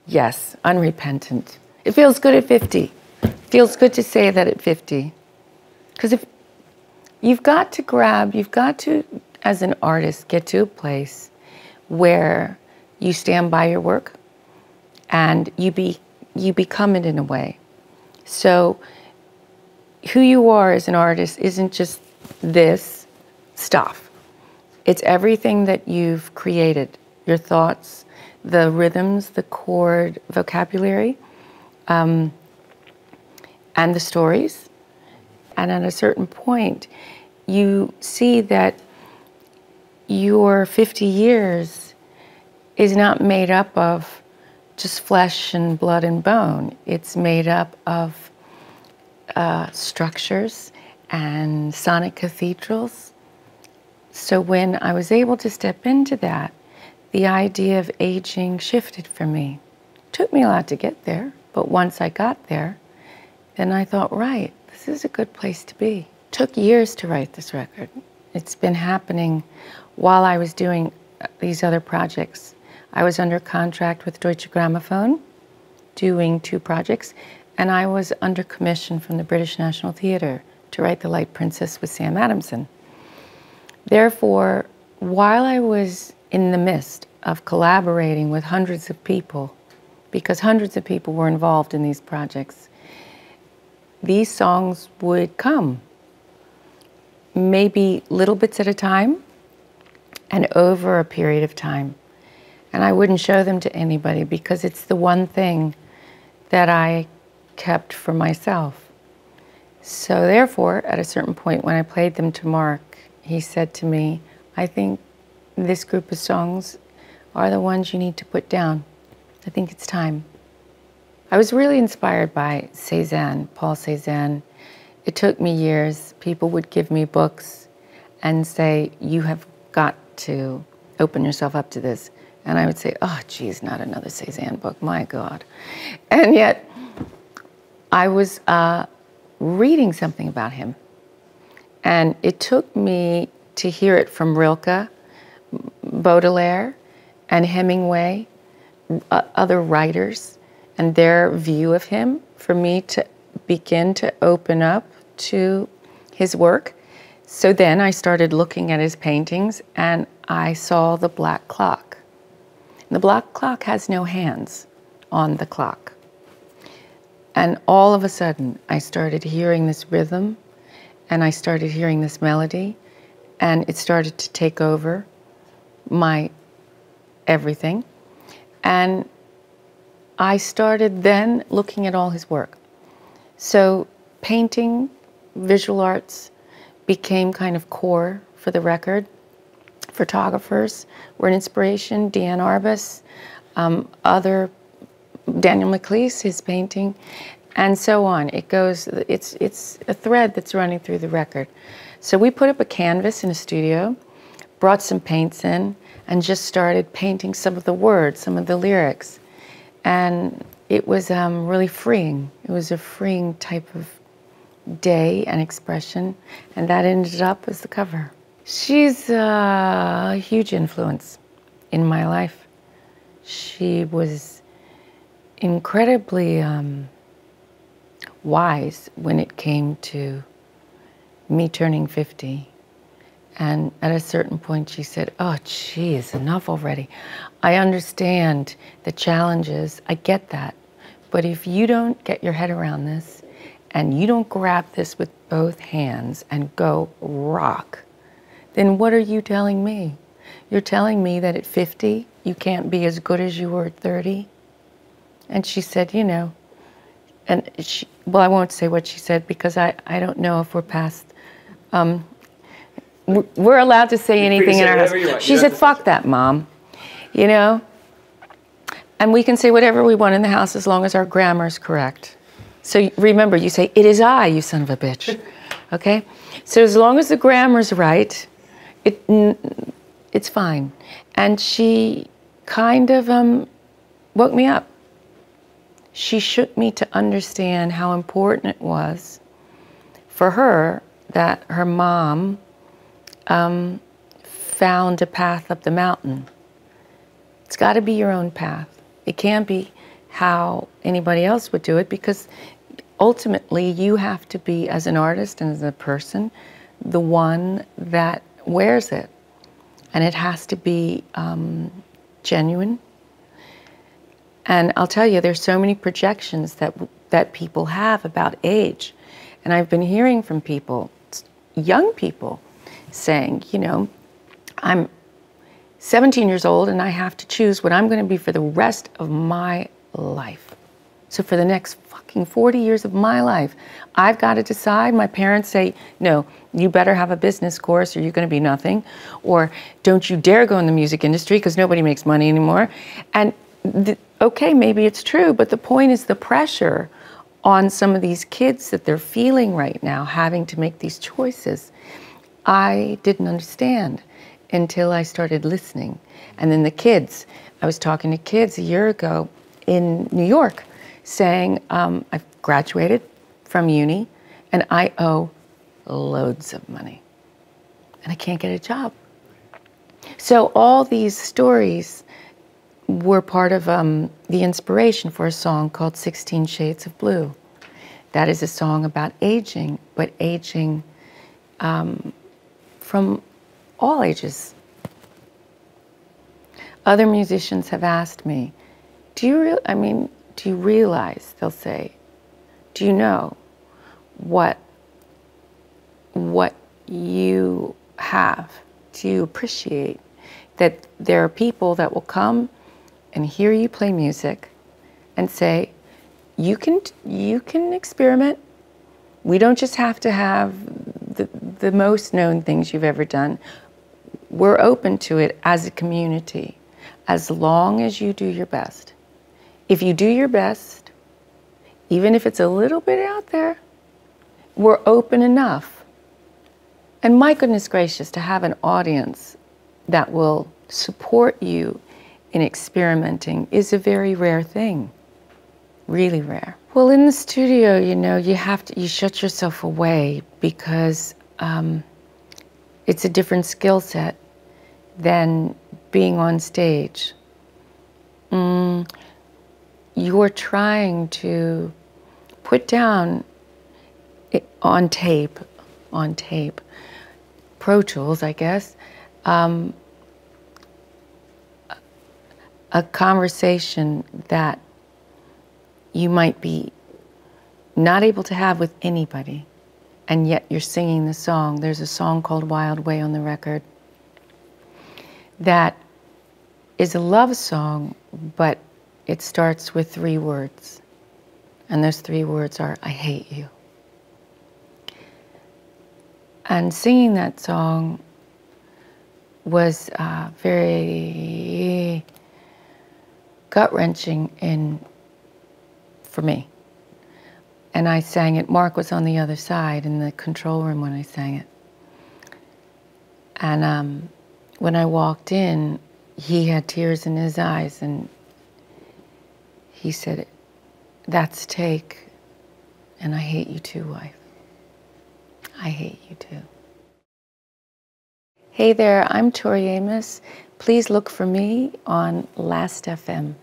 Yes, unrepentant. It feels good at 50. It feels good to say that at 50. Because if you've got to, as an artist, get to a place where you stand by your work and you become it in a way. So who you are as an artist isn't just this stuff. It's everything that you've created, your thoughts, the rhythms, the chord vocabulary, and the stories. And at a certain point, you see that your 50 years is not made up of just flesh and blood and bone. It's made up of structures and sonic cathedrals. So when I was able to step into that, the idea of aging shifted for me. It took me a lot to get there, but once I got there, then I thought, right, this is a good place to be. It took years to write this record. It's been happening while I was doing these other projects. I was under contract with Deutsche Grammophon, doing 2 projects, and I was under commission from the British National Theatre to write The Light Princess with Sam Adamson. Therefore, while I was in the midst of collaborating with hundreds of people, because hundreds of people were involved in these projects, these songs would come, maybe little bits at a time and over a period of time. And I wouldn't show them to anybody because it's the one thing that I kept for myself. So therefore, at a certain point when I played them to Mark, he said to me, I think this group of songs are the ones you need to put down. I think it's time. I was really inspired by Cézanne, Paul Cézanne. It took me years. People would give me books and say, you have got to open yourself up to this. And I would say, oh, geez, not another Cézanne book, my God. And yet, I was reading something about him. And it took me to hear it from Rilke, Baudelaire, and Hemingway, other writers, and their view of him, for me to begin to open up to his work. So then I started looking at his paintings, and I saw the black clock. The black clock has no hands on the clock. And all of a sudden, I started hearing this rhythm, and I started hearing this melody, and it started to take over my everything. And I started then looking at all his work. So painting, visual arts became kind of core for the record. Photographers were an inspiration, Deanne Arbus, other Daniel McLeese, his painting, and so on. It goes, it's a thread that's running through the record. So we put up a canvas in a studio, brought some paints in, and just started painting some of the words, some of the lyrics. And it was really freeing. It was a freeing type of day and expression, and that ended up as the cover. She's a huge influence in my life. She was incredibly wise when it came to me turning 50. And at a certain point she said, oh, geez, enough already. I understand the challenges, I get that. But if you don't get your head around this and you don't grab this with both hands and go rock, then what are you telling me? You're telling me that at 50, you can't be as good as you were at 30? And she said, you know, and she, well, I won't say what she said because I don't know if we're past, we're allowed to say anything in our house. She said, fuck that, Mom, you know? And we can say whatever we want in the house as long as our grammar is correct. So remember, you say, it is I, you son of a bitch, okay? So as long as the grammar's right, it's fine. And she kind of woke me up. She shook me to understand how important it was for her that her mom found a path up the mountain. It's got to be your own path. It can't be how anybody else would do it, because ultimately you have to be, as an artist and as a person, the one that wears it. And it has to be genuine. And I'll tell you, there's so many projections that people have about age. And I've been hearing from people, young people, saying, you know, I'm 17 years old and I have to choose what I'm going to be for the rest of my life. So for the next fucking 40 years of my life, I've got to decide. My parents say, no, you better have a business course or you're going to be nothing. Or don't you dare go in the music industry because nobody makes money anymore. And okay, maybe it's true, but the point is the pressure on some of these kids that they're feeling right now, having to make these choices. I didn't understand until I started listening. And then the kids, I was talking to kids a year ago in New York saying, I've graduated from uni and I owe loads of money and I can't get a job. So all these stories were part of the inspiration for a song called 16 Shades of Blue. That is a song about aging, but aging from all ages. Other musicians have asked me, do you realize, they'll say, do you know what you have? Do you appreciate that there are people that will come and hear you play music and say, you can experiment. We don't just have to have the most known things you've ever done. We're open to it as a community, as long as you do your best. If you do your best, even if it's a little bit out there, we're open enough. And my goodness gracious, to have an audience that will support you in experimenting is a very rare thing, really rare. Well, in the studio, you know, you shut yourself away because it's a different skill set than being on stage. You're trying to put down on tape, Pro Tools, I guess, a conversation that you might be not able to have with anybody, and yet you're singing the song. There's a song called Wild Way on the record that is a love song, but it starts with 3 words. And those 3 words are, I hate you. And singing that song was very gut-wrenching for me. And I sang it. Mark was on the other side in the control room when I sang it. And when I walked in, he had tears in his eyes, and he said, that's take, and I hate you too, wife. I hate you too. Hey there, I'm Tori Amos. Please look for me on Last.fm.